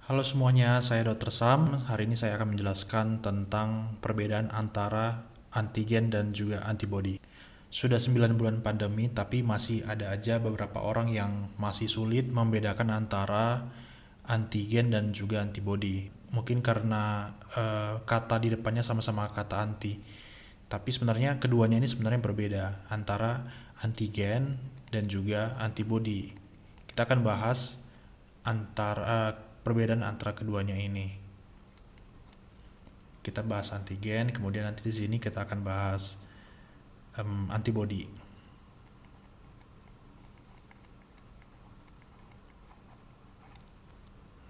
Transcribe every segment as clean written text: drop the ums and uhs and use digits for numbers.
Halo semuanya, saya Dr. Sam. Hari ini saya akan menjelaskan tentang perbedaan antara antigen dan juga antibodi. Sudah 9 bulan pandemi, tapi masih ada aja beberapa orang yang masih sulit membedakan antara antigen dan juga antibodi. Mungkin karena kata di depannya sama-sama kata anti. Tapi sebenarnya keduanya ini sebenarnya berbeda antara antigen dan juga antibodi. Kita akan bahas antara perbedaan antara keduanya ini. Kita bahas antigen, kemudian nanti di sini kita akan bahas antibody.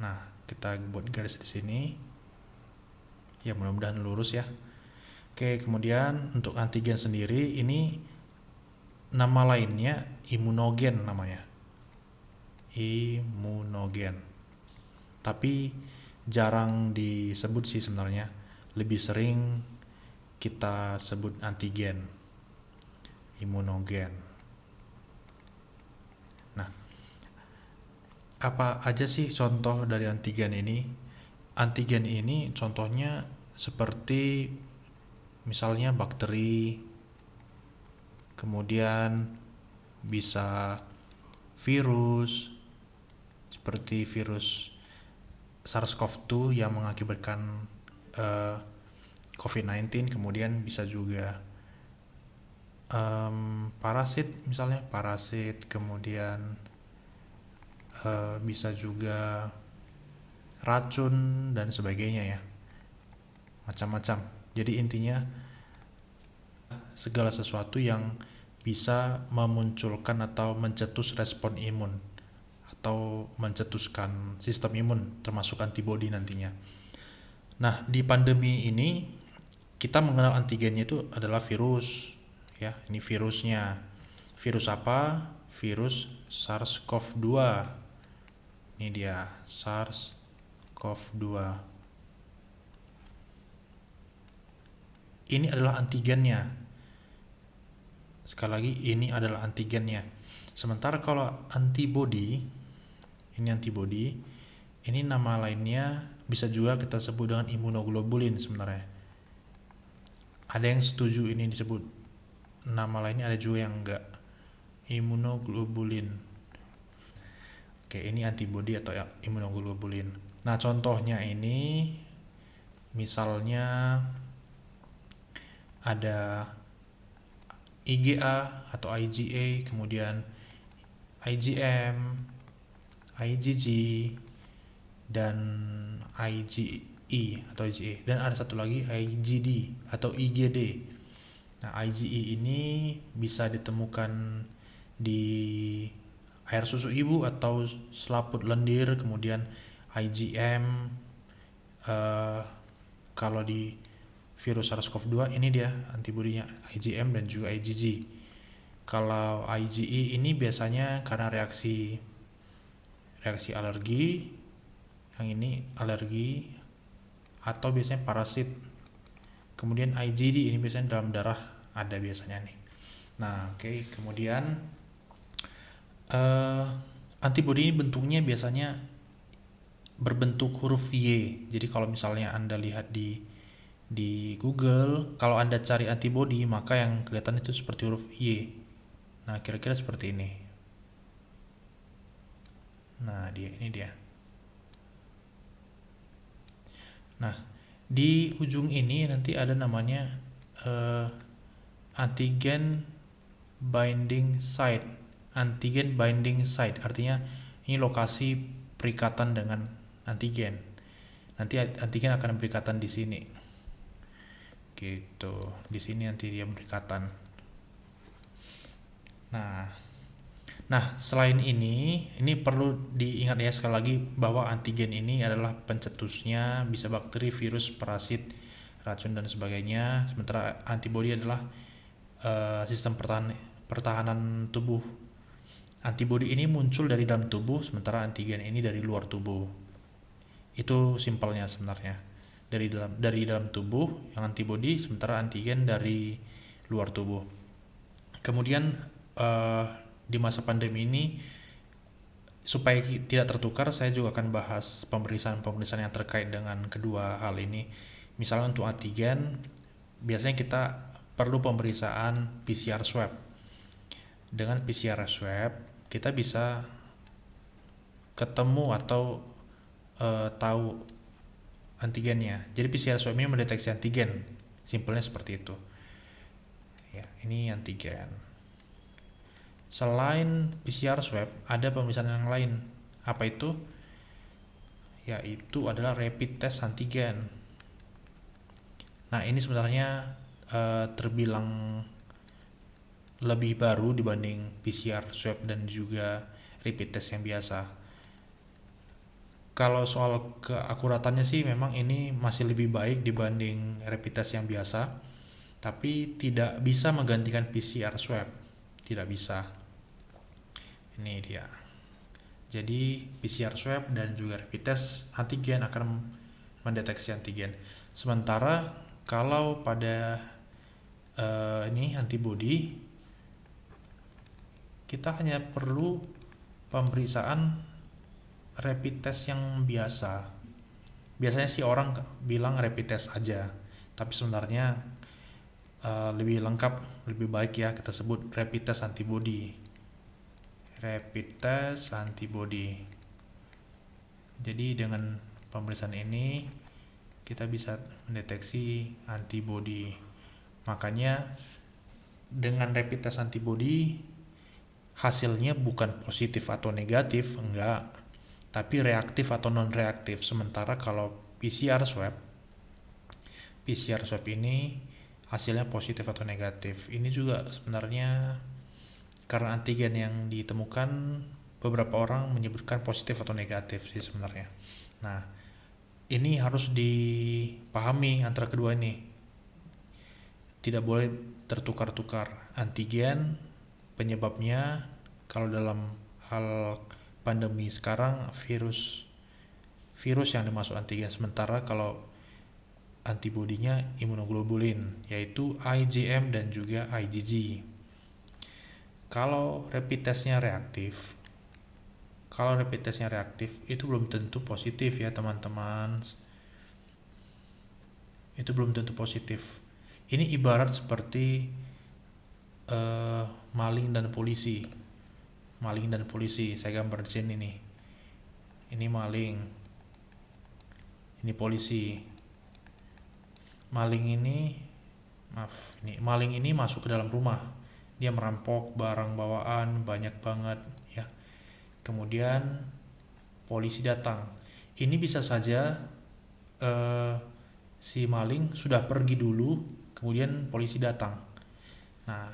Nah, kita buat garis di sini. Ya, mudah-mudahan lurus ya. Oke, kemudian untuk antigen sendiri ini nama lainnya imunogen namanya. Imunogen. Tapi jarang disebut sih sebenarnya. Lebih sering kita sebut antigen, imunogen. Nah, apa aja sih contoh dari antigen ini? Antigen ini contohnya seperti misalnya bakteri, kemudian bisa virus, seperti virus SARS-CoV-2 yang mengakibatkan eh, COVID-19, kemudian bisa juga parasit, misalnya parasit, kemudian bisa juga racun dan sebagainya ya, macam-macam. Jadi intinya segala sesuatu yang bisa memunculkan atau mencetus respon imun atau mencetuskan sistem imun termasuk antibodi nantinya. Nah, di pandemi ini kita mengenal antigennya itu adalah virus ya. Ini virusnya. Virus apa? Virus SARS-CoV-2. Ini dia, SARS-CoV-2. Ini adalah antigennya. Sekali lagi, ini adalah antigennya. Sementara kalau antibody, ini nama lainnya bisa juga kita sebut dengan imunoglobulin sebenarnya. Ada yang setuju ini disebut nama lainnya, ada juga yang enggak. Imunoglobulin. Oke, ini antibody atau imunoglobulin. Nah, contohnya ini misalnya ada IgA atau IgA, kemudian IgM, IgG, dan IgE atau IgE, dan ada satu lagi IgD atau IgD. Nah, IgE ini bisa ditemukan di air susu ibu atau selaput lendir, kemudian IgM kalau di virus SARS-CoV-2 ini dia antibodinya IgM dan juga IgG. Kalau IgE ini biasanya karena reaksi alergi, yang ini alergi atau biasanya parasit. Kemudian IgD ini biasanya dalam darah ada biasanya nih. Nah, oke. Kemudian antibodi ini bentuknya biasanya berbentuk huruf Y. Jadi kalau misalnya Anda lihat di Google, kalau Anda cari antibodi, maka yang kelihatan itu seperti huruf Y. Nah, kira-kira seperti ini. Nah, ini dia. Nah, di ujung ini nanti ada namanya antigen binding site. Antigen binding site artinya ini lokasi perikatan dengan antigen. Nanti antigen akan berikatan di sini. Gitu. Di sini nanti dia berikatan. Nah, selain ini perlu diingat ya sekali lagi bahwa antigen ini adalah pencetusnya bisa bakteri, virus, parasit, racun dan sebagainya. Sementara antibodi adalah sistem pertahanan tubuh. Antibodi ini muncul dari dalam tubuh, sementara antigen ini dari luar tubuh. Itu simpelnya sebenarnya. Dari dalam tubuh yang antibodi, sementara antigen dari luar tubuh. Kemudian di masa pandemi ini Supaya tidak tertukar, saya juga akan bahas pemeriksaan-pemeriksaan yang terkait dengan kedua hal ini. Misalnya untuk antigen, biasanya kita perlu pemeriksaan PCR swab. Dengan PCR swab, kita bisa ketemu atau tahu antigennya. Jadi PCR swab ini mendeteksi antigen, simpelnya seperti itu. Ya, ini antigen. Selain PCR swab, ada pemeriksaan yang lain. Apa itu? Yaitu adalah rapid test antigen. Nah, ini sebenarnya terbilang lebih baru dibanding PCR swab dan juga rapid test yang biasa. Kalau soal keakuratannya sih memang ini masih lebih baik dibanding rapid test yang biasa, tapi tidak bisa menggantikan PCR swab. Tidak bisa. Ini dia. Jadi PCR swab dan juga rapid test antigen akan mendeteksi antigen. Sementara kalau pada ini antibody, kita hanya perlu pemeriksaan rapid test yang biasa. Biasanya sih orang bilang rapid test aja, tapi sebenarnya lebih lengkap, lebih baik ya kita sebut rapid test antibody. Rapid test antibody. Jadi dengan pemeriksaan ini kita bisa mendeteksi antibody. Makanya dengan rapid test antibody hasilnya bukan positif atau negatif, enggak, tapi reaktif atau non reaktif. Sementara kalau PCR swab ini hasilnya positif atau negatif. Ini juga sebenarnya karena antigen yang ditemukan, beberapa orang menyebutkan positif atau negatif sih sebenarnya. Nah, ini harus dipahami antara kedua ini. Tidak boleh tertukar-tukar. Antigen penyebabnya, kalau dalam hal pandemi sekarang virus yang dimasuk antigen, sementara kalau antibodinya imunoglobulin, yaitu IgM dan juga IgG. Kalau rapid testnya reaktif, itu belum tentu positif ya teman-teman. Itu belum tentu positif. Ini ibarat seperti maling dan polisi. Saya gambar di sini nih. Ini maling, ini polisi. Maling ini masuk ke dalam rumah. Dia merampok barang bawaan banyak banget ya. Kemudian polisi datang. Ini bisa saja si maling sudah pergi dulu, kemudian polisi datang. Nah,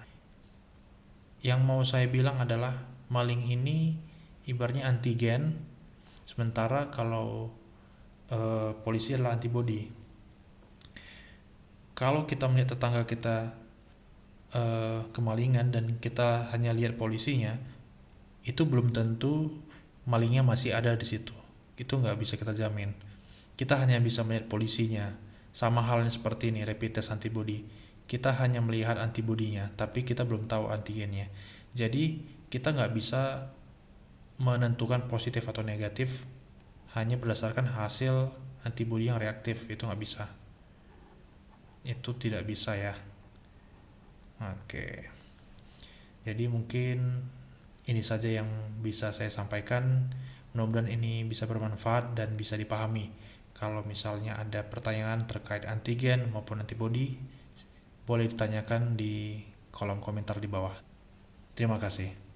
yang mau saya bilang adalah maling ini ibaratnya antigen, sementara kalau polisi adalah antibody. Kalau kita melihat tetangga kita kemalingan dan kita hanya lihat polisinya, itu belum tentu malingnya masih ada di situ. Itu nggak bisa kita jamin. Kita hanya bisa melihat polisinya. Sama halnya seperti ini, rapid test antibody. Kita hanya melihat antibodinya, tapi kita belum tahu antigennya. Jadi kita nggak bisa menentukan positif atau negatif hanya berdasarkan hasil antibody yang reaktif. Itu nggak bisa. Itu tidak bisa ya. Oke. Jadi mungkin ini saja yang bisa saya sampaikan. Mudah-mudahan ini bisa bermanfaat dan bisa dipahami. Kalau misalnya ada pertanyaan terkait antigen maupun antibody, boleh ditanyakan di kolom komentar di bawah. Terima kasih.